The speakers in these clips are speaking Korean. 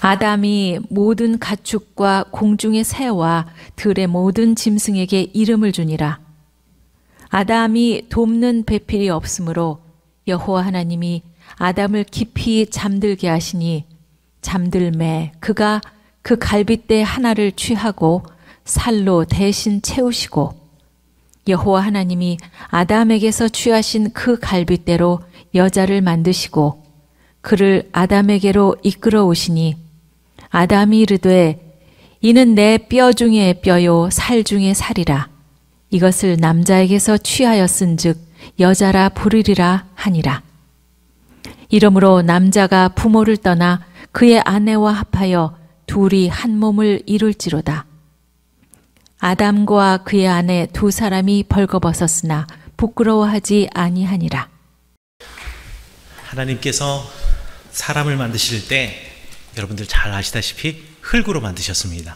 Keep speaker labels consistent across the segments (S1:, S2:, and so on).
S1: 아담이 모든 가축과 공중의 새와 들의 모든 짐승에게 이름을 주니라. 아담이 돕는 배필이 없으므로 여호와 하나님이 아담을 깊이 잠들게 하시니 잠들매 그가 그 갈빗대 하나를 취하고 살로 대신 채우시고 여호와 하나님이 아담에게서 취하신 그 갈빗대로 여자를 만드시고 그를 아담에게로 이끌어 오시니 아담이 이르되 이는 내 뼈 중에 뼈요 살 중에 살이라. 이것을 남자에게서 취하였은즉 여자라 부르리라 하니라. 이러므로 남자가 부모를 떠나 그의 아내와 합하여 둘이 한 몸을 이룰지로다. 아담과 그의 아내 두 사람이 벌거벗었으나 부끄러워하지 아니하니라.
S2: 하나님께서 사람을 만드실 때 여러분들 잘 아시다시피 흙으로 만드셨습니다.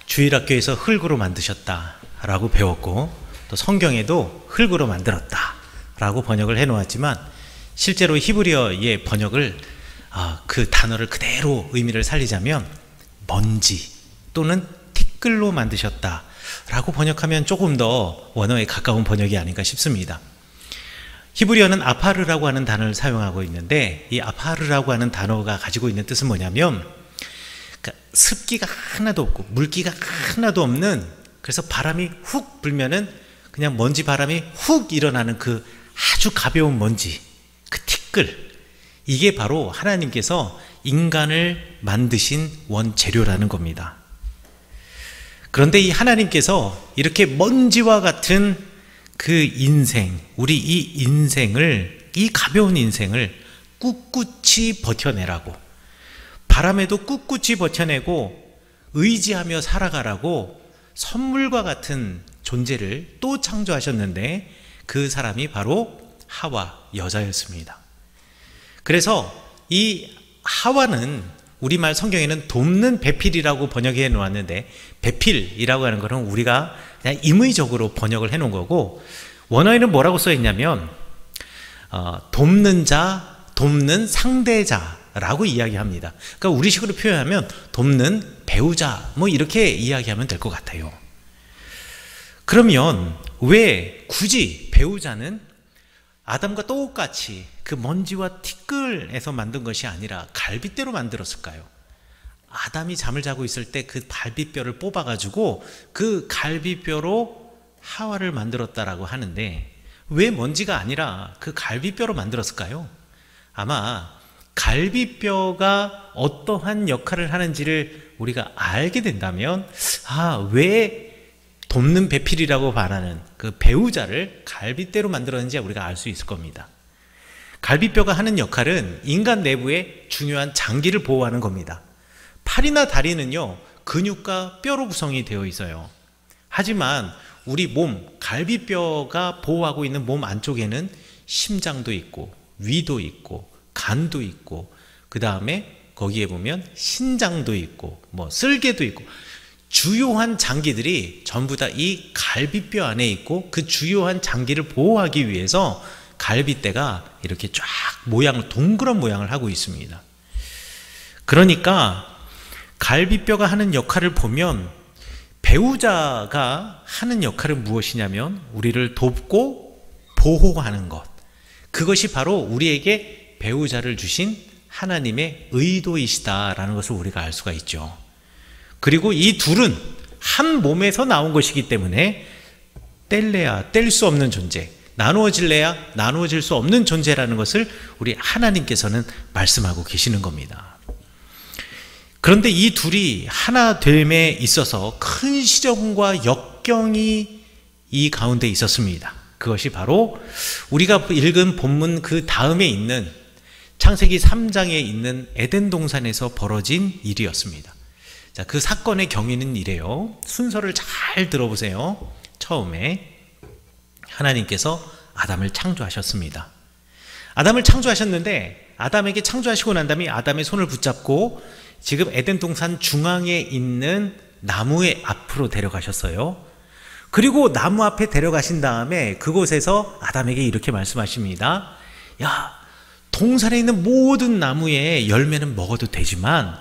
S2: 주일학교에서 흙으로 만드셨다라고 배웠고 또 성경에도 흙으로 만들었다라고 번역을 해놓았지만 실제로 히브리어의 번역을 그 단어를 그대로 의미를 살리자면 먼지 또는 티끌로 만드셨다라고 번역하면 조금 더 원어에 가까운 번역이 아닌가 싶습니다. 히브리어는 아파르라고 하는 단어를 사용하고 있는데 이 아파르라고 하는 단어가 가지고 있는 뜻은 뭐냐면 습기가 하나도 없고 물기가 하나도 없는, 그래서 바람이 훅 불면은 그냥 먼지 바람이 훅 일어나는 그 아주 가벼운 먼지, 그 티끌, 이게 바로 하나님께서 인간을 만드신 원재료라는 겁니다. 그런데 이 하나님께서 이렇게 먼지와 같은 그 인생, 우리 이 인생을, 이 가벼운 인생을 꿋꿋이 버텨내라고, 바람에도 꿋꿋이 버텨내고 의지하며 살아가라고 선물과 같은 존재를 또 창조하셨는데 그 사람이 바로 하와, 여자였습니다. 그래서 이 하와는 우리말 성경에는 돕는 배필이라고 번역해 놓았는데, 배필이라고 하는 것은 우리가 그냥 임의적으로 번역을 해 놓은 거고, 원어에는 뭐라고 써 있냐면 돕는 자, 돕는 상대자라고 이야기합니다. 그러니까 우리식으로 표현하면 돕는 배우자, 뭐 이렇게 이야기하면 될 것 같아요. 그러면 왜 굳이 배우자는 아담과 똑같이 그 먼지와 티끌에서 만든 것이 아니라 갈빗대로 만들었을까요? 아담이 잠을 자고 있을 때 그 갈빗뼈를 뽑아가지고 그 갈빗뼈로 하와를 만들었다라고 하는데 왜 먼지가 아니라 그 갈빗뼈로 만들었을까요? 아마 갈빗뼈가 어떠한 역할을 하는지를 우리가 알게 된다면 왜 돕는 배필이라고 말하는 그 배우자를 갈빗대로 만들었는지 우리가 알 수 있을 겁니다. 갈빗뼈가 하는 역할은 인간 내부의 중요한 장기를 보호하는 겁니다. 팔이나 다리는요, 근육과 뼈로 구성이 되어 있어요. 하지만 우리 몸, 갈빗뼈가 보호하고 있는 몸 안쪽에는 심장도 있고 위도 있고 간도 있고 그 다음에 거기에 보면 신장도 있고 뭐 쓸개도 있고 주요한 장기들이 전부 다 이 갈빗뼈 안에 있고, 그 주요한 장기를 보호하기 위해서 갈빗대가 이렇게 쫙 모양을, 동그란 모양을 하고 있습니다. 그러니까 갈빗뼈가 하는 역할을 보면 배우자가 하는 역할은 무엇이냐면 우리를 돕고 보호하는 것, 그것이 바로 우리에게 배우자를 주신 하나님의 의도이시다라는 것을 우리가 알 수가 있죠. 그리고 이 둘은 한 몸에서 나온 것이기 때문에 뗄래야 뗄 수 없는 존재, 나누어질래야 나누어질 수 없는 존재라는 것을 우리 하나님께서는 말씀하고 계시는 겁니다. 그런데 이 둘이 하나 됨에 있어서 큰 시련과 역경이 이 가운데 있었습니다. 그것이 바로 우리가 읽은 본문 그 다음에 있는 창세기 3장에 있는 에덴 동산에서 벌어진 일이었습니다. 자, 그 사건의 경위는 이래요. 순서를 잘 들어보세요. 처음에 하나님께서 아담을 창조하셨습니다. 아담을 창조하셨는데 아담에게 창조하시고 난 다음에 아담의 손을 붙잡고 지금 에덴 동산 중앙에 있는 나무의 앞으로 데려가셨어요. 그리고 나무 앞에 데려가신 다음에 그곳에서 아담에게 이렇게 말씀하십니다. 야, 동산에 있는 모든 나무의 열매는 먹어도 되지만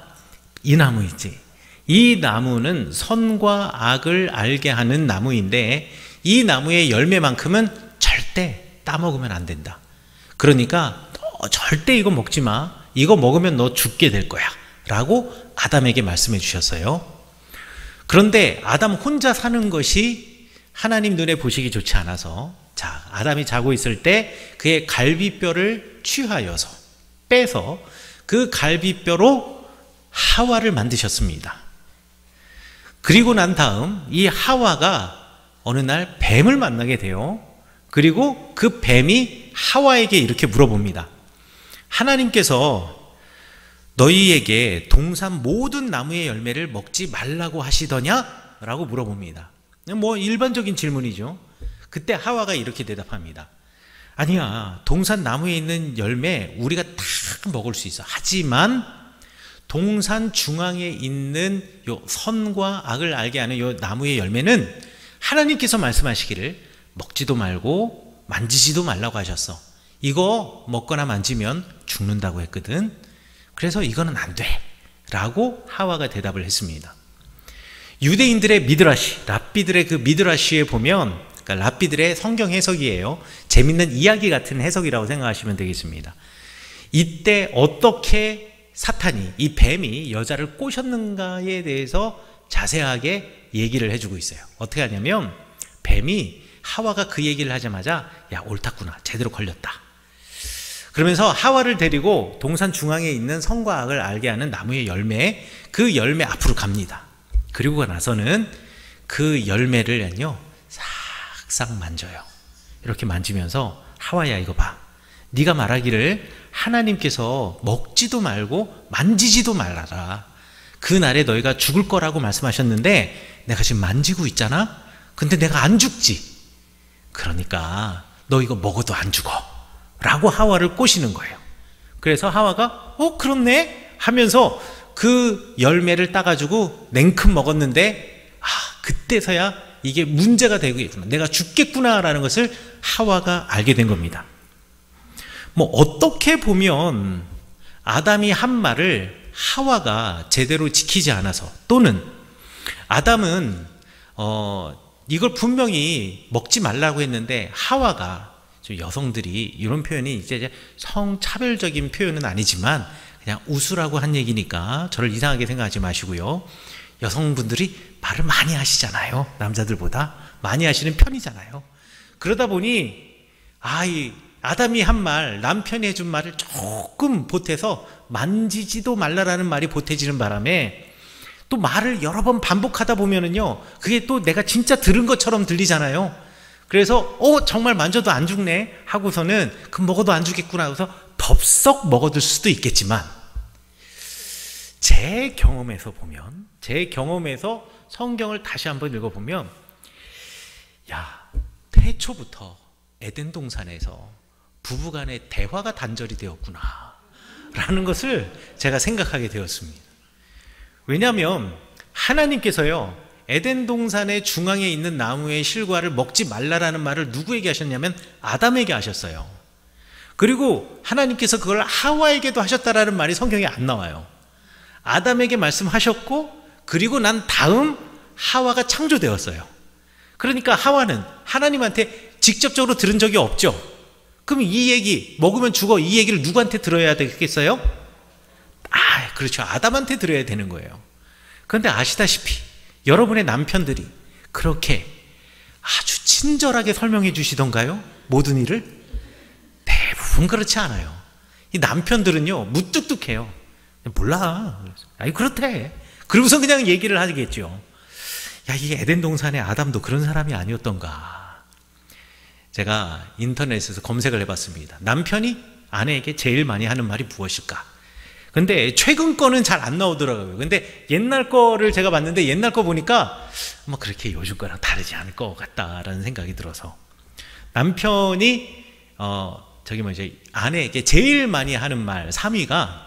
S2: 이 나무 있지, 이 나무는 선과 악을 알게 하는 나무인데 이 나무의 열매만큼은 절대 따먹으면 안 된다. 그러니까 너 절대 이거 먹지 마. 이거 먹으면 너 죽게 될 거야 라고 아담에게 말씀해 주셨어요. 그런데 아담 혼자 사는 것이 하나님 눈에 보시기 좋지 않아서, 자, 아담이 자고 있을 때 그의 갈비뼈를 취하여서 빼서 그 갈비뼈로 하와를 만드셨습니다. 그리고 난 다음 이 하와가 어느 날 뱀을 만나게 돼요. 그리고 그 뱀이 하와에게 이렇게 물어봅니다. 하나님께서 너희에게 동산 모든 나무의 열매를 먹지 말라고 하시더냐? 라고 물어봅니다. 뭐 일반적인 질문이죠. 그때 하와가 이렇게 대답합니다. 아니야, 동산 나무에 있는 열매 우리가 다 먹을 수 있어. 하지만 동산 중앙에 있는 요 선과 악을 알게 하는 요 나무의 열매는 하나님께서 말씀하시기를 먹지도 말고 만지지도 말라고 하셨어. 이거 먹거나 만지면 죽는다고 했거든. 그래서 이거는 안 돼 라고 하와가 대답을 했습니다. 유대인들의 미드라시, 랍비들의 그 미드라시에 보면, 그러니까 랍비들의 성경 해석이에요. 재밌는 이야기 같은 해석이라고 생각하시면 되겠습니다. 이때 어떻게 사탄이, 이 뱀이 여자를 꼬셨는가에 대해서 자세하게 얘기를 해주고 있어요. 어떻게 하냐면 뱀이 하와가 그 얘기를 하자마자 야, 옳았구나, 제대로 걸렸다. 그러면서 하와를 데리고 동산 중앙에 있는 선과 악을 알게 하는 나무의 열매, 그 열매 앞으로 갑니다. 그리고 나서는 그 열매를요 싹싹 만져요. 이렇게 만지면서 하와야, 이거 봐, 네가 말하기를 하나님께서 먹지도 말고 만지지도 말라라, 그날에 너희가 죽을 거라고 말씀하셨는데 내가 지금 만지고 있잖아. 근데 내가 안 죽지. 그러니까 너 이거 먹어도 안 죽어 라고 하와를 꼬시는 거예요. 그래서 하와가 그렇네 하면서 그 열매를 따가지고 냉큼 먹었는데, 그때서야 이게 문제가 되겠구나, 내가 죽겠구나 라는 것을 하와가 알게 된 겁니다. 뭐 어떻게 보면 아담이 한 말을 하와가 제대로 지키지 않아서, 또는 아담은 이걸 분명히 먹지 말라고 했는데 하와가, 여성들이 이런 표현이 이제 성차별적인 표현은 아니지만 그냥 웃으라고 한 얘기니까 저를 이상하게 생각하지 마시고요. 여성분들이 말을 많이 하시잖아요. 남자들보다 많이 하시는 편이잖아요. 그러다 보니 이 아담이 한 말, 남편이 해준 말을 조금 보태서 만지지도 말라라는 말이 보태지는 바람에 또 말을 여러 번 반복하다 보면은요, 그게 또 내가 진짜 들은 것처럼 들리잖아요. 그래서 정말 만져도 안 죽네 하고서는 그럼 먹어도 안 죽겠구나 하고서 덥석 먹어둘 수도 있겠지만, 제 경험에서 보면, 제 경험에서 성경을 다시 한번 읽어보면, 야, 태초부터 에덴 동산에서 부부간의 대화가 단절이 되었구나 라는 것을 제가 생각하게 되었습니다. 왜냐하면 하나님께서요, 에덴 동산의 중앙에 있는 나무의 실과를 먹지 말라라는 말을 누구에게 하셨냐면 아담에게 하셨어요. 그리고 하나님께서 그걸 하와에게도 하셨다라는 말이 성경에 안 나와요. 아담에게 말씀하셨고, 그리고 난 다음 하와가 창조되었어요. 그러니까 하와는 하나님한테 직접적으로 들은 적이 없죠. 그럼 이 얘기, 먹으면 죽어, 이 얘기를 누구한테 들어야 되겠어요? 그렇죠, 아담한테 들어야 되는 거예요. 그런데 아시다시피 여러분의 남편들이 그렇게 아주 친절하게 설명해 주시던가요? 모든 일을? 대부분 그렇지 않아요. 이 남편들은요 무뚝뚝해요. 몰라, 그렇대. 그러고서 그냥 얘기를 하겠죠. 야, 이 에덴 동산의 아담도 그런 사람이 아니었던가. 제가 인터넷에서 검색을 해봤습니다. 남편이 아내에게 제일 많이 하는 말이 무엇일까? 근데 최근 거는 잘 안 나오더라고요. 근데 옛날 거를 제가 봤는데 옛날 거 보니까 뭐 그렇게 요즘 거랑 다르지 않을 것 같다라는 생각이 들어서, 남편이 아내에게 제일 많이 하는 말 3위가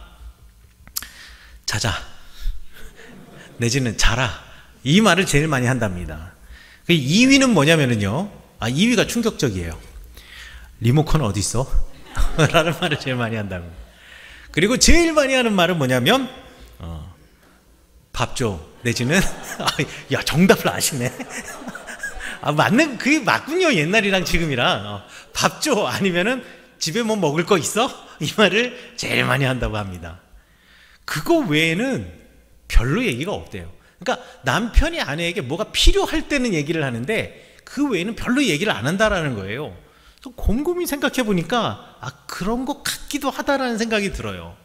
S2: 자자 내지는 자라, 이 말을 제일 많이 한답니다. 2위는 뭐냐면은요, 2위가 충격적이에요. 리모컨 어디 있어? 라는 말을 제일 많이 한다고. 그리고 제일 많이 하는 말은 뭐냐면 밥 줘. 내지는 야, 정답을 아시네. 맞는, 그게 맞군요. 옛날이랑 지금이랑. 밥 줘. 아니면은 집에 뭐 먹을 거 있어? 이 말을 제일 많이 한다고 합니다. 그거 외에는 별로 얘기가 없대요. 그러니까 남편이 아내에게 뭐가 필요할 때는 얘기를 하는데 그 외에는 별로 얘기를 안 한다라는 거예요. 곰곰이 생각해 보니까 그런 것 같기도 하다라는 생각이 들어요.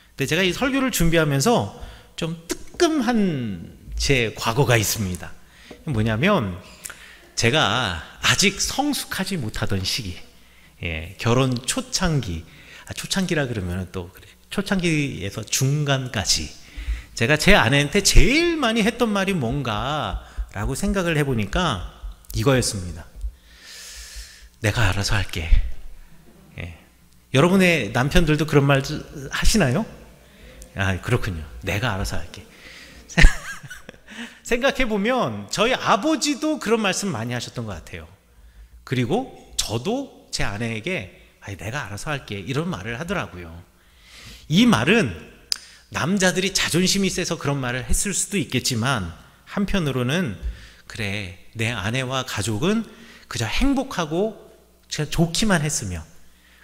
S2: 근데 제가 이 설교를 준비하면서 좀 뜨끔한 제 과거가 있습니다. 뭐냐면 제가 아직 성숙하지 못하던 시기, 결혼 초창기, 초창기라 그러면 또 그래. 초창기에서 중간까지 제가 제 아내한테 제일 많이 했던 말이 뭔가라고 생각을 해보니까 이거였습니다. 내가 알아서 할게. 여러분의 남편들도 그런 말 하시나요? 그렇군요. 내가 알아서 할게. 생각해보면 저희 아버지도 그런 말씀 많이 하셨던 것 같아요. 그리고 저도 제 아내에게 내가 알아서 할게 이런 말을 하더라고요. 이 말은 남자들이 자존심이 세서 그런 말을 했을 수도 있겠지만 한편으로는 그래, 내 아내와 가족은 그저 행복하고 그냥 좋기만 했으면,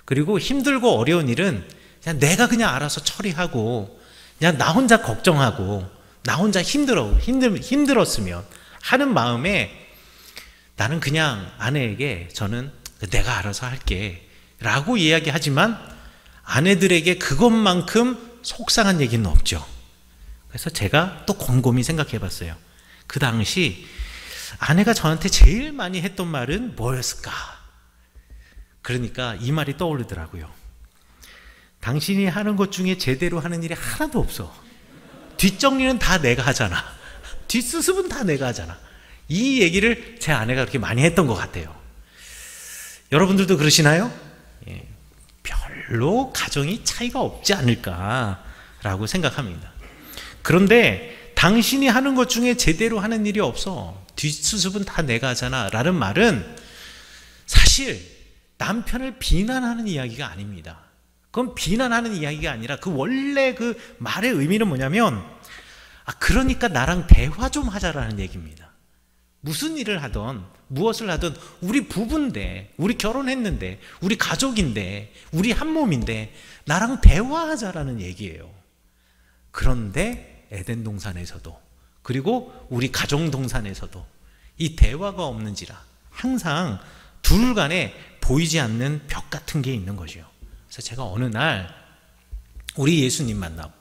S2: 그리고 힘들고 어려운 일은 그냥 내가 그냥 알아서 처리하고 그냥 나 혼자 걱정하고 나 혼자 힘들었으면 하는 마음에 나는 그냥 아내에게 저는 내가 알아서 할게 라고 이야기하지만 아내들에게 그것만큼 속상한 얘기는 없죠. 그래서 제가 또 곰곰이 생각해 봤어요. 그 당시 아내가 저한테 제일 많이 했던 말은 뭐였을까? 그러니까 이 말이 떠오르더라고요. 당신이 하는 것 중에 제대로 하는 일이 하나도 없어. 뒷정리는 다 내가 하잖아. 뒷수습은 다 내가 하잖아. 이 얘기를 제 아내가 그렇게 많이 했던 것 같아요. 여러분들도 그러시나요? 별로 가정이 차이가 없지 않을까라고 생각합니다. 그런데 당신이 하는 것 중에 제대로 하는 일이 없어. 뒷수습은 다 내가 하잖아 라는 말은 사실 남편을 비난하는 이야기가 아닙니다. 그건 비난하는 이야기가 아니라 그 원래 그 말의 의미는 뭐냐면 그러니까 나랑 대화 좀 하자라는 얘기입니다. 무슨 일을 하든 무엇을 하든 우리 부부인데, 우리 결혼했는데, 우리 가족인데, 우리 한 몸인데 나랑 대화하자라는 얘기예요. 그런데 에덴 동산에서도 그리고 우리 가정 동산에서도 이 대화가 없는지라 항상 둘 간에 보이지 않는 벽 같은 게 있는 거죠. 그래서 제가 어느 날 우리 예수님 만나고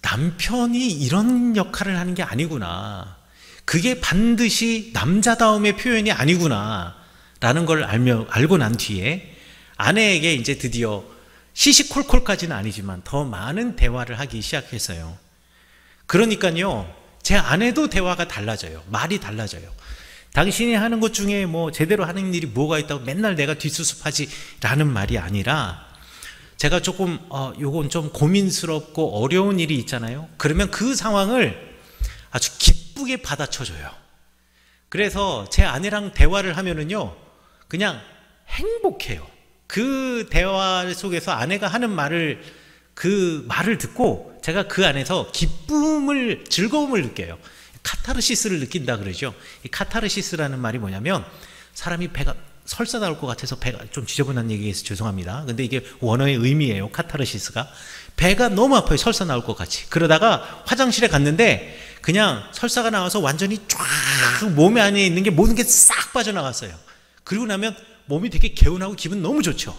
S2: 남편이 이런 역할을 하는 게 아니구나, 그게 반드시 남자다움의 표현이 아니구나 라는 걸 알고 난 뒤에 아내에게 이제 드디어 시시콜콜까지는 아니지만 더 많은 대화를 하기 시작했어요. 그러니까요, 제 아내도 대화가 달라져요. 말이 달라져요. 당신이 하는 것 중에 뭐 제대로 하는 일이 뭐가 있다고 맨날 내가 뒷수습하지 라는 말이 아니라, 제가 조금 요건 좀 고민스럽고 어려운 일이 있잖아요. 그러면 그 상황을 아주 기쁘게 받아쳐줘요. 그래서 제 아내랑 대화를 하면은요 그냥 행복해요. 그 대화 속에서 아내가 하는 말을, 그 말을 듣고 제가 그 안에서 기쁨을, 즐거움을 느껴요. 카타르시스를 느낀다 그러죠. 이 카타르시스라는 말이 뭐냐면, 사람이 배가 설사 나올 것 같아서 배가 좀 지저분한 얘기해서 죄송합니다. 근데 이게 원어의 의미예요. 카타르시스가 배가 너무 아파요. 설사 나올 것 같이. 그러다가 화장실에 갔는데 그냥 설사가 나와서 완전히 쫙 몸에 안에 있는 게 모든 게 싹 빠져나갔어요. 그리고 나면 몸이 되게 개운하고 기분 너무 좋죠.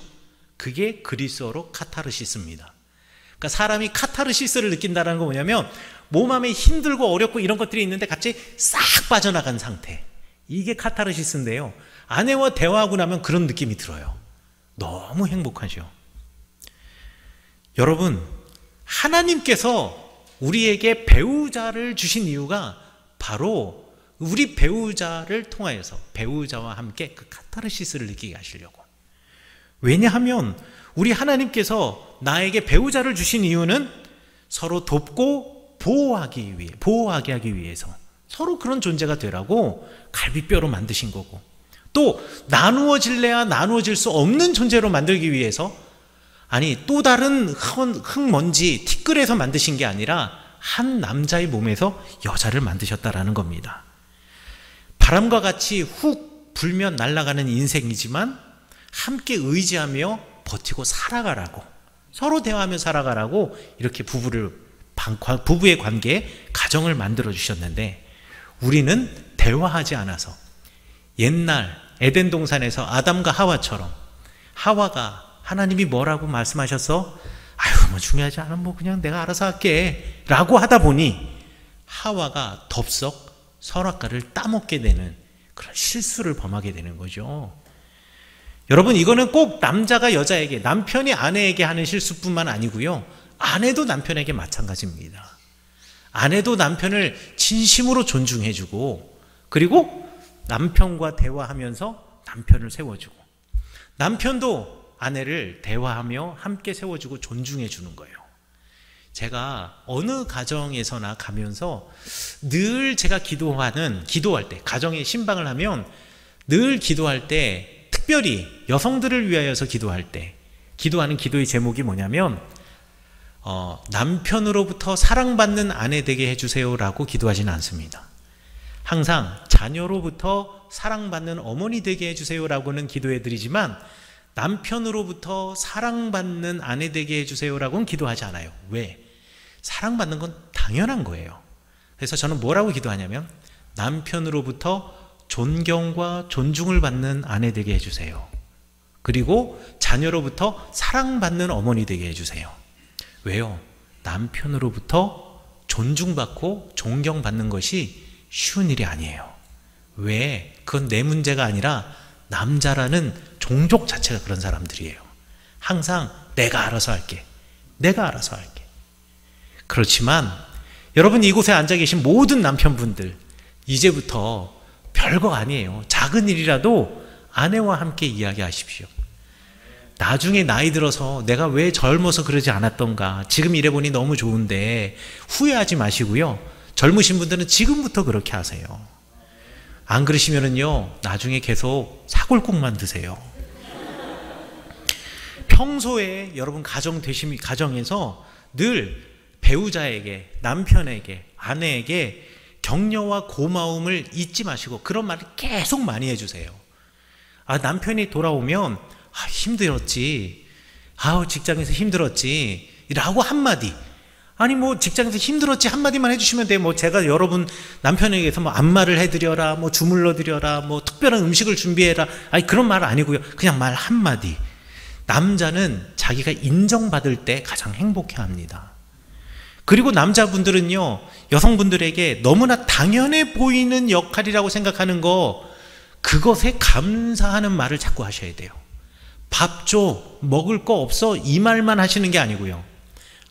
S2: 그게 그리스어로 카타르시스입니다. 그러니까 사람이 카타르시스를 느낀다는 건 뭐냐면, 몸 안에 힘들고 어렵고 이런 것들이 있는데 갑자기 싹 빠져나간 상태, 이게 카타르시스인데요, 아내와 대화하고 나면 그런 느낌이 들어요. 너무 행복하죠. 여러분, 하나님께서 우리에게 배우자를 주신 이유가 바로 우리 배우자를 통하여서 배우자와 함께 그 카타르시스를 느끼게 하시려고. 왜냐하면 우리 하나님께서 나에게 배우자를 주신 이유는 서로 돕고 보호하게 하기 위해서, 서로 그런 존재가 되라고 갈비뼈로 만드신 거고, 또 나누어질래야 나누어질 수 없는 존재로 만들기 위해서 아니 또 다른 흙먼지 티끌에서 만드신 게 아니라 한 남자의 몸에서 여자를 만드셨다라는 겁니다. 바람과 같이 훅 불면 날아가는 인생이지만 함께 의지하며 버티고 살아가라고, 서로 대화하며 살아가라고 이렇게 부부의 관계, 가정을 만들어 주셨는데 우리는 대화하지 않아서 옛날 에덴 동산에서 아담과 하와처럼 하와가 하나님이 뭐라고 말씀하셔서 아유 뭐 중요하지 않아 뭐 그냥 내가 알아서 할게 라고 하다 보니 하와가 덥석 선악과를 따먹게 되는 그런 실수를 범하게 되는 거죠. 여러분 이거는 꼭 남자가 여자에게, 남편이 아내에게 하는 실수뿐만 아니고요, 아내도 남편에게 마찬가지입니다. 아내도 남편을 진심으로 존중해주고 그리고 남편과 대화하면서 남편을 세워주고 남편도 아내를 대화하며 함께 세워주고 존중해주는 거예요. 제가 어느 가정에서나 가면서 늘 제가 기도할 때, 가정에 신방을 하면 늘 기도할 때 특별히 여성들을 위하여서 기도할 때 기도하는 기도의 제목이 뭐냐면 남편으로부터 사랑받는 아내 되게 해주세요라고 기도하지는 않습니다. 항상 자녀로부터 사랑받는 어머니 되게 해주세요라고는 기도해드리지만 남편으로부터 사랑받는 아내 되게 해주세요라고는 기도하지 않아요. 왜? 사랑받는 건 당연한 거예요. 그래서 저는 뭐라고 기도하냐면 남편으로부터 존경과 존중을 받는 아내 되게 해주세요. 그리고 자녀로부터 사랑받는 어머니 되게 해주세요. 왜요? 남편으로부터 존중받고 존경받는 것이 쉬운 일이 아니에요. 왜? 그건 내 문제가 아니라 남자라는 종족 자체가 그런 사람들이에요. 항상 내가 알아서 할게. 내가 알아서 할게. 그렇지만 여러분 이곳에 앉아 계신 모든 남편분들 이제부터 별거 아니에요. 작은 일이라도 아내와 함께 이야기하십시오. 나중에 나이 들어서 내가 왜 젊어서 그러지 않았던가, 지금 이래보니 너무 좋은데 후회하지 마시고요. 젊으신 분들은 지금부터 그렇게 하세요. 안 그러시면은요 나중에 계속 사골국만 드세요. 평소에 여러분 가정에서 늘 배우자에게, 남편에게, 아내에게 격려와 고마움을 잊지 마시고 그런 말을 계속 많이 해주세요. 남편이 돌아오면 힘들었지, 직장에서 힘들었지 라고 한마디, 아니 뭐 직장에서 힘들었지 한마디만 해주시면 돼요. 뭐 제가 여러분 남편에게서 뭐 안마를 해드려라, 뭐 주물러 드려라, 뭐 특별한 음식을 준비해라, 그런 말 아니고요. 그냥 말 한마디. 남자는 자기가 인정받을 때 가장 행복해합니다. 그리고 남자분들은요 여성분들에게 너무나 당연해 보이는 역할이라고 생각하는 그것에 감사하는 말을 자꾸 하셔야 돼요. 밥 줘, 먹을 거 없어, 이 말만 하시는 게 아니고요.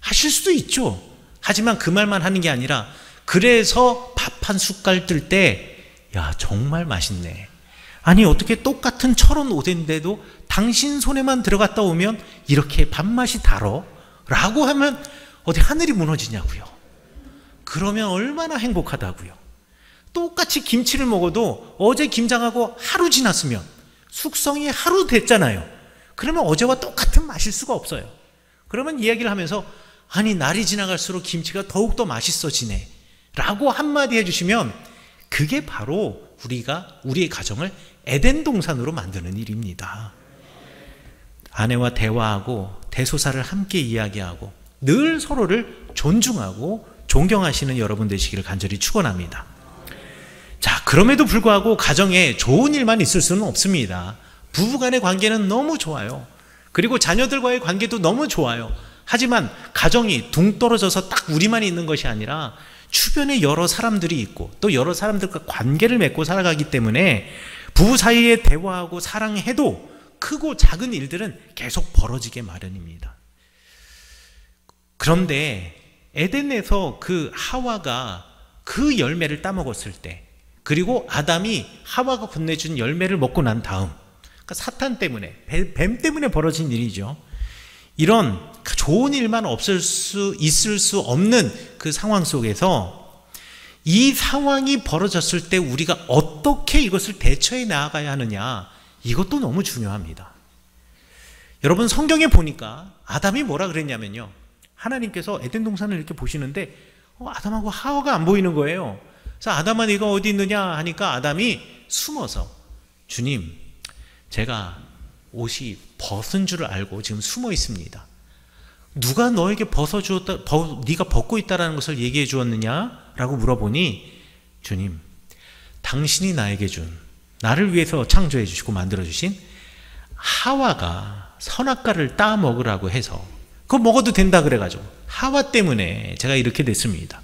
S2: 하실 수도 있죠. 하지만 그 말만 하는 게 아니라 그래서 밥 한 숟갈 뜰 때 야 정말 맛있네. 아니 어떻게 똑같은 1,000원 오뎅인데도 당신 손에만 들어갔다 오면 이렇게 밥맛이 달어? 라고 하면 어디 하늘이 무너지냐고요. 그러면 얼마나 행복하다고요. 똑같이 김치를 먹어도 어제 김장하고 하루 지났으면 숙성이 하루 됐잖아요. 그러면 어제와 똑같은 맛일 수가 없어요. 그러면 이야기를 하면서 아니 날이 지나갈수록 김치가 더욱더 맛있어지네 라고 한마디 해주시면 그게 바로 우리의 가정을 에덴 동산으로 만드는 일입니다. 아내와 대화하고 대소사를 함께 이야기하고 늘 서로를 존중하고 존경하시는 여러분 되시기를 간절히 축원합니다. 자, 그럼에도 불구하고 가정에 좋은 일만 있을 수는 없습니다. 부부간의 관계는 너무 좋아요. 그리고 자녀들과의 관계도 너무 좋아요. 하지만 가정이 둥 떨어져서 딱 우리만 있는 것이 아니라 주변에 여러 사람들이 있고 또 여러 사람들과 관계를 맺고 살아가기 때문에 부부 사이에 대화하고 사랑해도 크고 작은 일들은 계속 벌어지게 마련입니다. 그런데 에덴에서 그 하와가 그 열매를 따먹었을 때, 그리고 아담이 하와가 건네준 열매를 먹고 난 다음, 그러니까 사탄 때문에, 뱀 때문에 벌어진 일이죠. 이런 좋은 일만 있을 수 없는 그 상황 속에서 이 상황이 벌어졌을 때 우리가 어떻게 이것을 대처해 나가야 하느냐, 이것도 너무 중요합니다. 여러분, 성경에 보니까 아담이 뭐라 그랬냐면요, 하나님께서 에덴 동산을 이렇게 보시는데 아담하고 하와가 안 보이는 거예요. 그래서 아담아 네가 어디 있느냐 하니까 아담이 숨어서, 주님, 제가 옷이 벗은 줄 알고 지금 숨어 있습니다. 누가 너에게 벗어주었다, 네가 벗고 있다라는 것을 얘기해 주었느냐? 라고 물어보니, 주님, 당신이 나에게 준, 나를 위해서 창조해 주시고 만들어 주신 하와가 선악과를 따 먹으라고 해서 그거 먹어도 된다 그래가지고 하와 때문에 제가 이렇게 됐습니다.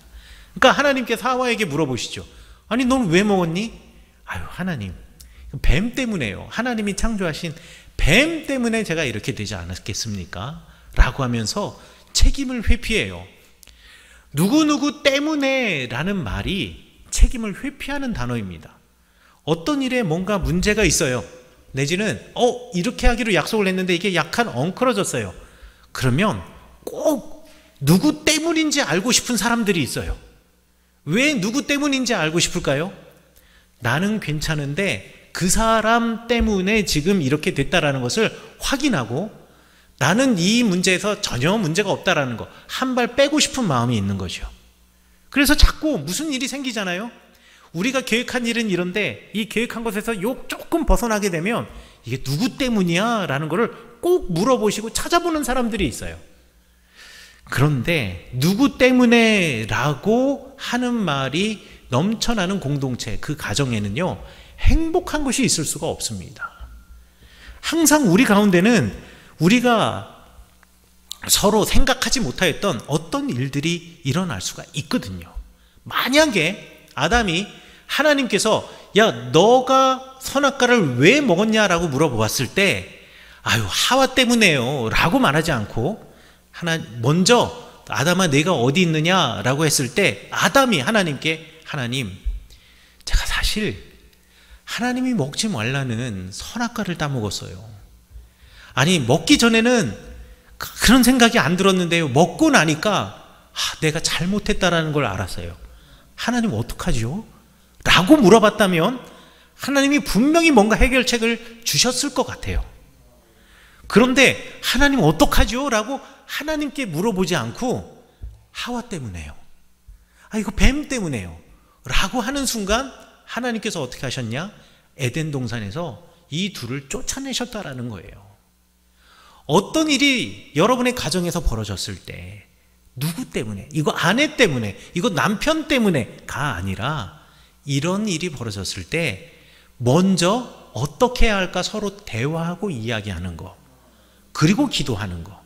S2: 그러니까 하나님께서 하와에게 물어보시죠. 아니, 넌 왜 먹었니? 아유, 하나님, 뱀 때문에요. 하나님이 창조하신 뱀 때문에 제가 이렇게 되지 않았겠습니까? 라고 하면서 책임을 회피해요. 누구누구 때문에 라는 말이 책임을 회피하는 단어입니다. 어떤 일에 뭔가 문제가 있어요. 내지는 이렇게 하기로 약속을 했는데 이게 약간 엉클어졌어요. 그러면 꼭 누구 때문인지 알고 싶은 사람들이 있어요. 왜 누구 때문인지 알고 싶을까요? 나는 괜찮은데 그 사람 때문에 지금 이렇게 됐다라는 것을 확인하고, 나는 이 문제에서 전혀 문제가 없다라는 거, 한 발 빼고 싶은 마음이 있는 거죠. 그래서 자꾸 무슨 일이 생기잖아요. 우리가 계획한 일은 이런데 이 계획한 것에서 조금 벗어나게 되면 이게 누구 때문이야? 라는 거를 꼭 물어보시고 찾아보는 사람들이 있어요. 그런데 누구 때문에 라고 하는 말이 넘쳐나는 공동체, 그 가정에는요, 행복한 것이 있을 수가 없습니다. 항상 우리 가운데는 우리가 서로 생각하지 못하였던 어떤 일들이 일어날 수가 있거든요. 만약에 아담이 하나님께서 야, 너가 선악과를 왜 먹었냐라고 물어보았을 때 아유, 하와 때문에요 라고 말하지 않고 먼저 아담아 네가 어디 있느냐라고 했을 때 아담이 하나님께, 하나님, 제가 사실 하나님이 먹지 말라는 선악과를 따먹었어요. 아니, 먹기 전에는 그런 생각이 안 들었는데요, 먹고 나니까 내가 잘못했다라는 걸 알았어요. 하나님 어떡하죠? 라고 물어봤다면 하나님이 분명히 뭔가 해결책을 주셨을 것 같아요. 그런데 하나님 어떡하죠? 라고 하나님께 물어보지 않고 하와 때문에요, 이거 뱀 때문에요 라고 하는 순간 하나님께서 어떻게 하셨냐? 에덴 동산에서 이 둘을 쫓아내셨다라는 거예요. 어떤 일이 여러분의 가정에서 벌어졌을 때 누구 때문에, 이거 아내 때문에, 이거 남편 때문에가 아니라 이런 일이 벌어졌을 때 먼저 어떻게 해야 할까 서로 대화하고 이야기하는 거, 그리고 기도하는 거,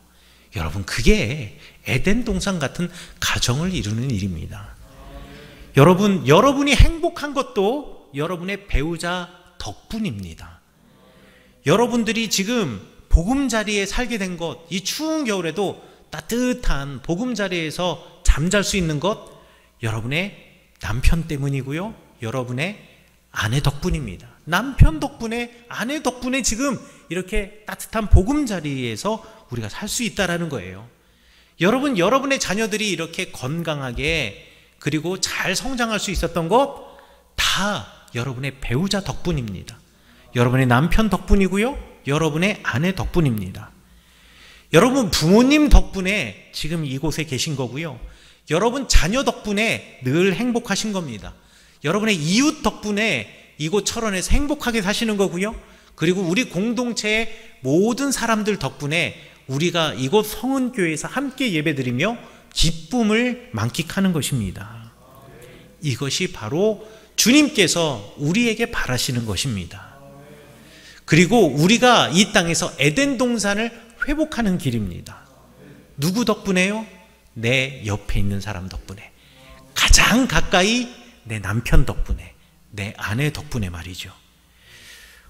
S2: 여러분, 그게 에덴 동산 같은 가정을 이루는 일입니다. 여러분이 행복한 것도 여러분의 배우자 덕분입니다. 여러분들이 지금 보금자리에 살게 된 것, 이 추운 겨울에도 따뜻한 보금자리에서 잠잘 수 있는 것, 여러분의 남편 때문이고요, 여러분의 아내 덕분입니다. 남편 덕분에, 아내 덕분에 지금 이렇게 따뜻한 보금자리에서 우리가 살 수 있다라는 거예요. 여러분의 자녀들이 이렇게 건강하게 그리고 잘 성장할 수 있었던 것 다 여러분의 배우자 덕분입니다. 여러분의 남편 덕분이고요, 여러분의 아내 덕분입니다. 여러분 부모님 덕분에 지금 이곳에 계신 거고요, 여러분 자녀 덕분에 늘 행복하신 겁니다. 여러분의 이웃 덕분에 이곳 철원에서 행복하게 사시는 거고요, 그리고 우리 공동체의 모든 사람들 덕분에 우리가 이곳 성은교회에서 함께 예배드리며 기쁨을 만끽하는 것입니다. 이것이 바로 주님께서 우리에게 바라시는 것입니다. 그리고 우리가 이 땅에서 에덴 동산을 회복하는 길입니다. 누구 덕분에요? 내 옆에 있는 사람 덕분에, 가장 가까이 내 남편 덕분에, 내 아내 덕분에 말이죠.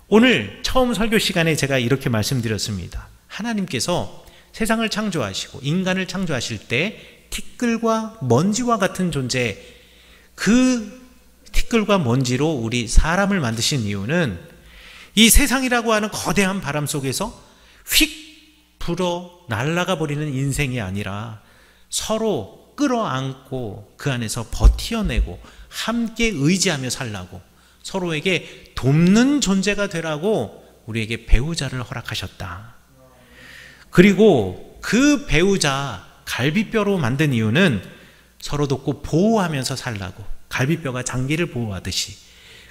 S2: 오늘 처음 설교 시간에 제가 이렇게 말씀드렸습니다. 하나님께서 세상을 창조하시고 인간을 창조하실 때 티끌과 먼지와 같은 존재, 그 티끌과 먼지로 우리 사람을 만드신 이유는 이 세상이라고 하는 거대한 바람 속에서 휙 불어 날아가 버리는 인생이 아니라 서로 끌어안고 그 안에서 버티어내고 함께 의지하며 살라고, 서로에게 돕는 존재가 되라고 우리에게 배우자를 허락하셨다. 그리고 그 배우자 갈비뼈로 만든 이유는 서로 돕고 보호하면서 살라고, 갈비뼈가 장기를 보호하듯이.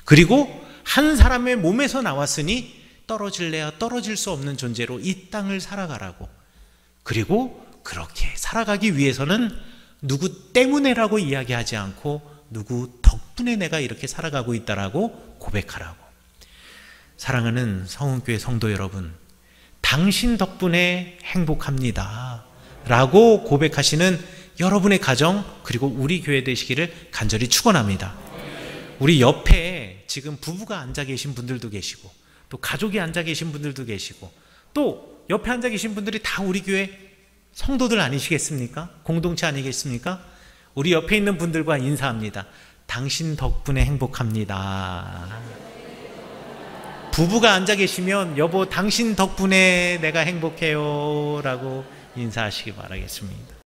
S2: 그리고 한 사람의 몸에서 나왔으니 떨어질래야 떨어질 수 없는 존재로 이 땅을 살아가라고. 그리고 그렇게 살아가기 위해서는 누구 때문에라고 이야기하지 않고 누구 덕분에 내가 이렇게 살아가고 있다라고 고백하라고. 사랑하는 성은교회 성도 여러분, 당신 덕분에 행복합니다 라고 고백하시는 여러분의 가정, 그리고 우리 교회 되시기를 간절히 축원합니다. 우리 옆에 지금 부부가 앉아 계신 분들도 계시고, 또 가족이 앉아 계신 분들도 계시고, 또 옆에 앉아 계신 분들이 다 우리 교회 성도들 아니시겠습니까? 공동체 아니겠습니까? 우리 옆에 있는 분들과 인사합니다. 당신 덕분에 행복합니다. 부부가 앉아 계시면 여보 당신 덕분에 내가 행복해요 라고 인사하시기 바라겠습니다.